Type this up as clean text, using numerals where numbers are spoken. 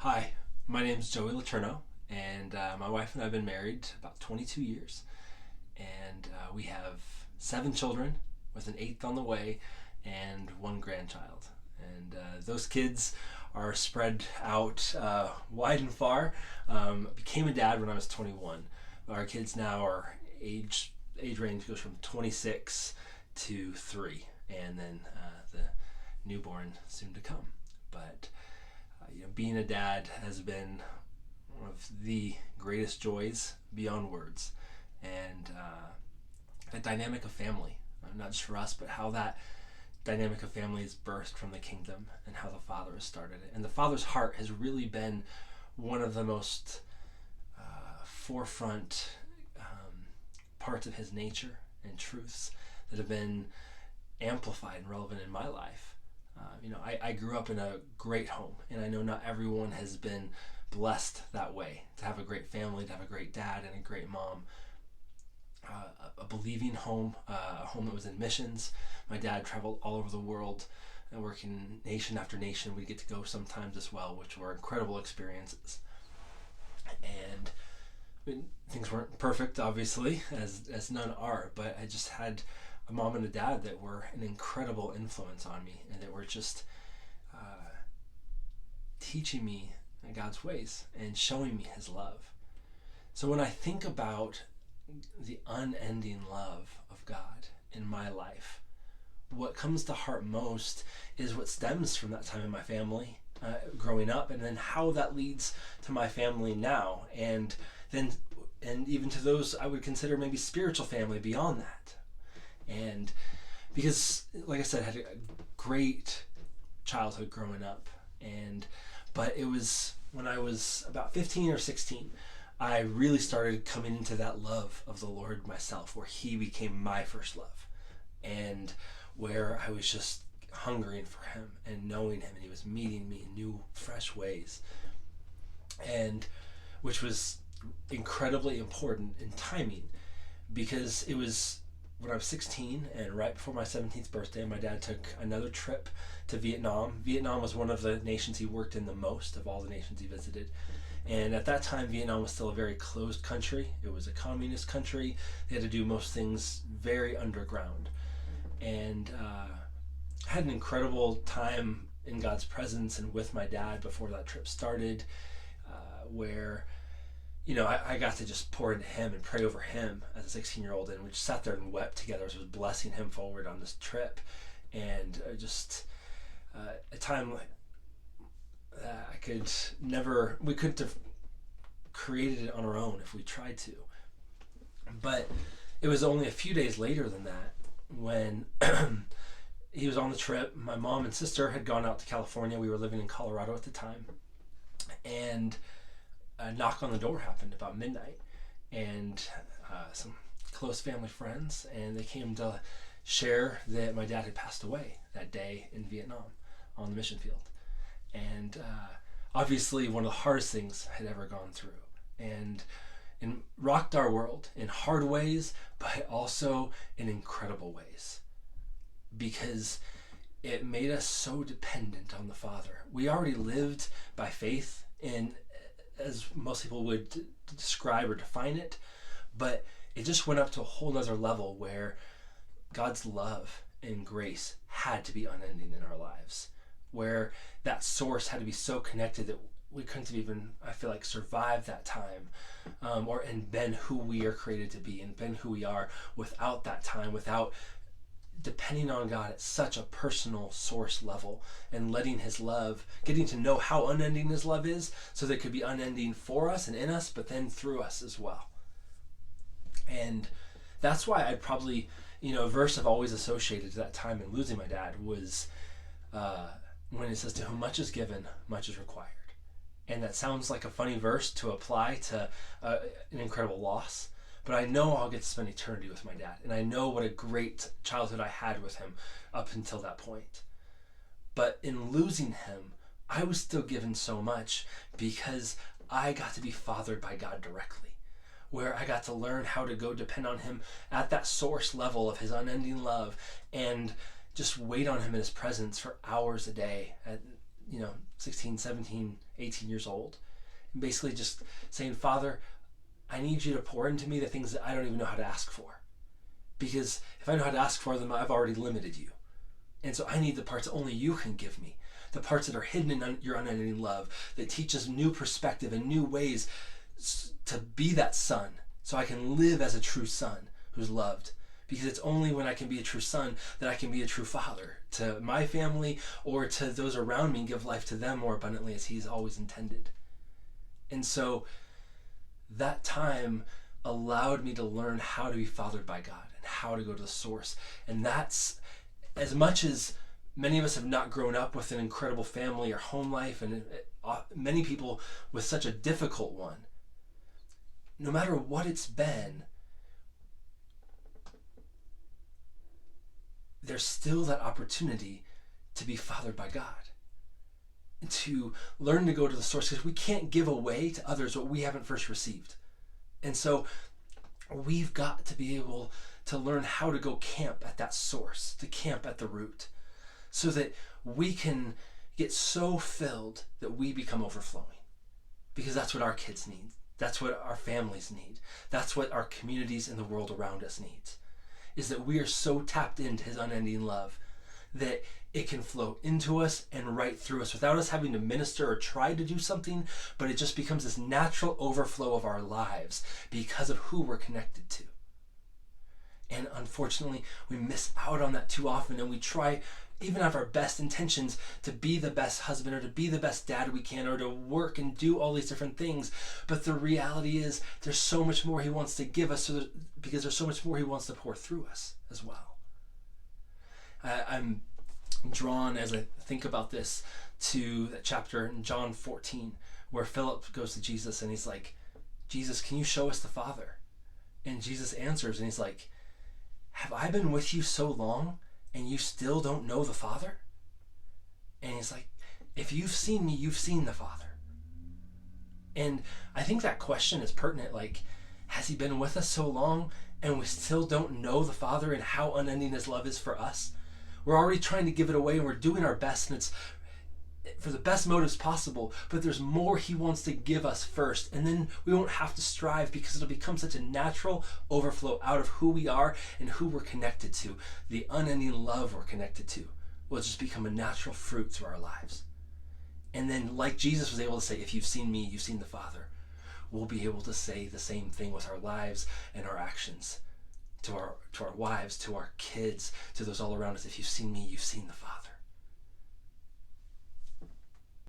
Hi, my name is LeTourneau, and my wife and I have been married about 22 years, and we have 7 children with an eighth on the way and 1 grandchild. And those kids are spread out wide and far. Became a dad when I was 21. Our kids now are age range goes from 26 to 3, and then the newborn soon to come. But being a dad has been one of the greatest joys beyond words, and the dynamic of family, not just for us, but how that dynamic of family is birthed from the kingdom and how the Father has started it. And the Father's heart has really been one of the most forefront parts of his nature and truths that have been amplified and relevant in my life. I grew up in a great home, and I know not everyone has been blessed that way, to have a great family, to have a great dad and a great mom. A believing home, a home that was in missions. My dad traveled all over the world and working nation after nation. We get to go sometimes as well, which were incredible experiences. And things weren't perfect, obviously, as none are, but I just had a mom and a dad that were an incredible influence on me, and that were just teaching me God's ways and showing me his love. So when I think about the unending love of God in my life, what comes to heart most is what stems from that time in my family growing up, and then how that leads to my family now, and even to those I would consider maybe spiritual family beyond that. And because, like I said, I had a great childhood growing up, but it was when I was about 15 or 16, I really started coming into that love of the Lord myself, where he became my first love, and where I was just hungering for him and knowing him, and he was meeting me in new, fresh ways, and which was incredibly important in timing, because it was when I was 16, and right before my 17th birthday, my dad took another trip to Vietnam. Vietnam was one of the nations he worked in the most of all the nations he visited. And at that time, Vietnam was still a very closed country. It was a communist country. They had to do most things very underground. And I had an incredible time in God's presence and with my dad before that trip started, where I got to just pour into him and pray over him as a 16-year-old, and we just sat there and wept together as I was blessing him forward on this trip. And just a time that we couldn't have created it on our own if we tried to. But it was only a few days later than that when he was on the trip. My mom and sister had gone out to California. We were living in Colorado at the time. And a knock on the door happened about midnight, and some close family friends, and they came to share that my dad had passed away that day in Vietnam on the mission field. And obviously one of the hardest things I had ever gone through, and rocked our world in hard ways, but also in incredible ways, because it made us so dependent on the Father. We already lived by faith, in as most people would describe or define it, but it just went up to a whole nother level where God's love and grace had to be unending in our lives, where that source had to be so connected that we couldn't have even, I feel like, survived that time, and been who we are created to be, and been who we are without that time, without depending on God at such a personal source level, and letting his love, getting to know how unending his love is, so that it could be unending for us and in us, but then through us as well. And that's why I'd probably, a verse I've always associated to that time in losing my dad was when it says, "To whom much is given, much is required." And that sounds like a funny verse to apply to an incredible loss, but I know I'll get to spend eternity with my dad, and I know what a great childhood I had with him up until that point. But in losing him, I was still given so much, because I got to be fathered by God directly, where I got to learn how to go depend on him at that source level of his unending love, and just wait on him in his presence for hours a day, 16, 17, 18 years old, and basically just saying, Father, I need you to pour into me the things that I don't even know how to ask for. Because if I know how to ask for them, I've already limited you. And so I need the parts that only you can give me, the parts that are hidden in your unending love, that teach us new perspective and new ways to be that son, so I can live as a true son who's loved. Because it's only when I can be a true son that I can be a true father to my family or to those around me and give life to them more abundantly as he's always intended. And so that time allowed me to learn how to be fathered by God and how to go to the source. And that's, as much as many of us have not grown up with an incredible family or home life, and many people with such a difficult one, no matter what it's been, there's still that opportunity to be fathered by God, to learn to go to the source, because we can't give away to others what we haven't first received. And so we've got to be able to learn how to go camp at that source, to camp at the root, so that we can get so filled that we become overflowing. Because that's what our kids need. That's what our families need. That's what our communities and the world around us needs, is that we are so tapped into his unending love that it can flow into us and right through us without us having to minister or try to do something, but it just becomes this natural overflow of our lives because of who we're connected to. And unfortunately, we miss out on that too often, and we try, even have our best intentions, to be the best husband or to be the best dad we can, or to work and do all these different things. But the reality is there's so much more he wants to give us, because there's so much more he wants to pour through us as well. I'm drawn, as I think about this, to that chapter in John 14 where Philip goes to Jesus and he's like, Jesus, can you show us the Father? And Jesus answers and he's like, have I been with you so long and you still don't know the Father? And he's like, if you've seen me, you've seen the Father. And I think that question is pertinent. Like, has he been with us so long and we still don't know the Father and how unending his love is for us? We're already trying to give it away, and we're doing our best, and it's for the best motives possible, but there's more he wants to give us first, and then we won't have to strive, because it'll become such a natural overflow out of who we are and who we're connected to. The unending love we're connected to will just become a natural fruit to our lives. And then, like Jesus was able to say, if you've seen me, you've seen the Father, we'll be able to say the same thing with our lives and our actions to our wives, to our kids, to those all around us. If you've seen me, you've seen the Father.